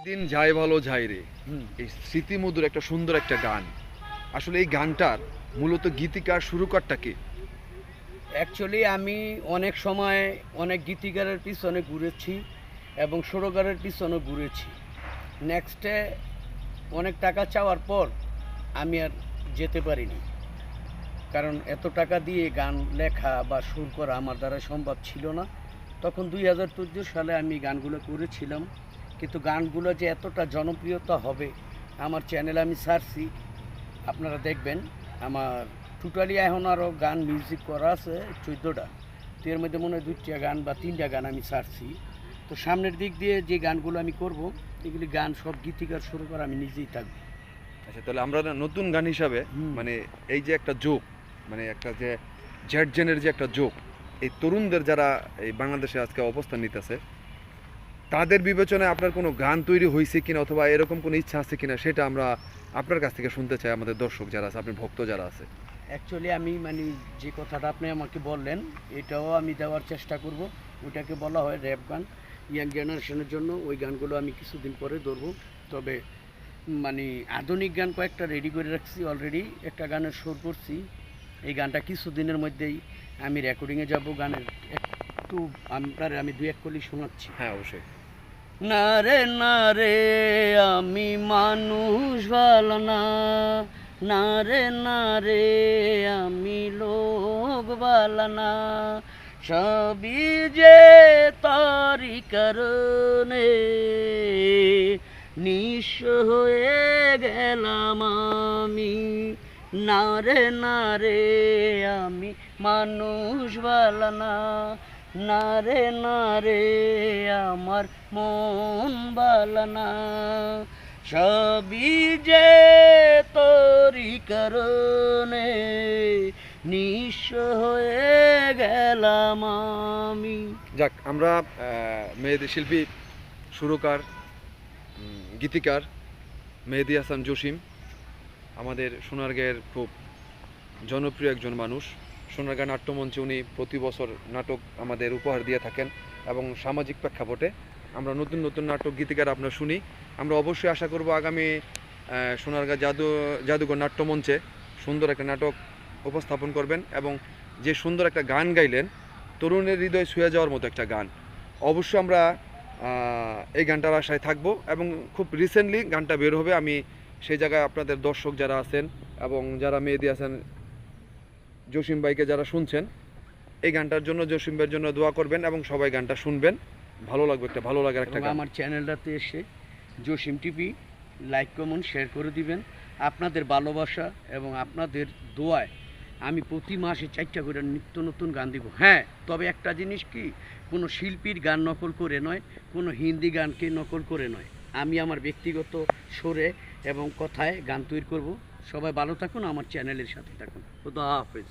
দিন যায় ভালো যায় রে, এই স্মৃতিমধুর একটা সুন্দর একটা গান। আসলে এই গানটার মূলত গীতিকার সুরকারটা কে? অ্যাকচুয়ালি আমি অনেক সময় অনেক গীতিকারের পিছনে ঘুরেছি এবং সুরকারের পিছনে ঘুরেছি। নেক্সটে অনেক টাকা চাওয়ার পর আমি আর যেতে পারিনি, কারণ এত টাকা দিয়ে গান লেখা বা সুর করা আমার দ্বারা সম্ভব ছিল না। তখন 2014 সালে আমি গানগুলো করেছিলাম, কিন্তু গানগুলো যে এতটা জনপ্রিয়তা হবে, আমার চ্যানেলে আমি ছাড়ছি, আপনারা দেখবেন। আমার টোটালি এখন আরও গান মিউজিক করা আছে 14টা, তো এর মধ্যে মনে হয় 2টা গান বা 3টা গান আমি ছাড়ছি। তো সামনের দিক দিয়ে যে গানগুলো আমি করব, এগুলি গান সব গীতিকার শুরু করা আমি নিজেই থাকবো। আচ্ছা, তাহলে আমরা না নতুন গান হিসাবে হুম। মানে এই যে একটা যোগ, মানে একটা যে জেড জেনের যে একটা যোগ, এই তরুণদের যারা এই বাংলাদেশে আজকে অবস্থান নিতেছে, তাদের বিবেচনায় আপনার কোনো গান তৈরি হয়েছে কিনা অথবা এরকম কোনো ইচ্ছা আছে কিনা, সেটা আমরা আপনার কাছ থেকে শুনতে চাই। আমাদের দর্শক যারা আছে, আপনার ভক্ত যারা আছে। অ্যাকচুয়ালি আমি মানে যে কথাটা আপনি আমাকে বললেন, এটাও আমি দেওয়ার চেষ্টা করব। ওইটাকে বলা হয় র্যাপ গান, ইয়াং জেনারেশনের জন্য। ওই গানগুলো আমি কিছুদিন পরে ধরবো। তবে মানে আধুনিক গান কয়েকটা রেডি করে রাখছি অলরেডি। একটা গানের সুর করছি, এই গানটা কিছুদিনের মধ্যেই আমি রেকর্ডিংয়ে যাব। গানের একটু আমি 2-1 কলি শোনাচ্ছি। হ্যাঁ, অবশ্যই। না রে না রে, আমি মানুষ ভালো না, না রে না রে, আমি লোক ভালো না, সবই যে তারি কারণে নিঃস্ব হয়ে গেলাম আমি। না রে না রে, আমি মানুষ ভালো না, না রে না রে, আমার মন ভালো না, সবই যে তোরি কারণে নিঃস্ব হয়ে গেলাম আমি। যাক, আমরা মেহেদী শিল্পী, সুরকার, গীতিকার মেহেদী হাসান জসিম আমাদের সোনারগাঁয়ের খুব জনপ্রিয় একজন মানুষ। সোনারগাঁ নাট্যমঞ্চে উনি প্রতি বছর নাটক আমাদের উপহার দিয়ে থাকেন এবং সামাজিক প্রেক্ষাপটে আমরা নতুন নতুন নাটক গীতিকার আপনার শুনি। আমরা অবশ্যই আশা করব আগামী সোনারগাঁ জাদুঘর নাট্যমঞ্চে সুন্দর একটা নাটক উপস্থাপন করবেন এবং যে সুন্দর একটা গান গাইলেন, তরুণের হৃদয় ছুঁয়ে যাওয়ার মতো একটা গান। অবশ্যই আমরা এই গানটার আশায় থাকবো এবং খুব রিসেন্টলি গানটা বের হবে। আমি সেই জায়গায় আপনাদের দর্শক যারা আছেন এবং যারা মেহেদী হাসান জসিম ভাইকে যারা শুনছেন, এই গানটার জন্য জসিম ভাইয়ের জন্য দোয়া করবেন এবং সবাই গানটা শুনবেন। ভালো লাগবে, একটা ভালো লাগার একটা গান। আমার চ্যানেলটাতে এসে Jasim TV like comment share করে দিবেন। আপনাদের ভালোবাসা এবং আপনাদের দোয়ায় আমি প্রতি মাসে 4টা করে নিত্য নতুন গান দিব। হ্যাঁ, তবে একটা জিনিস কি, কোনো শিল্পীর গান নকল করে নয়, কোনো হিন্দি গানকে নকল করে নয়। আমি আমার ব্যক্তিগত সুরে এবং কথায় গান তৈরি করব। সবাই ভালো থাকুন, আমার চ্যানেলের সাথে থাকুন। খুদা হাফেজ।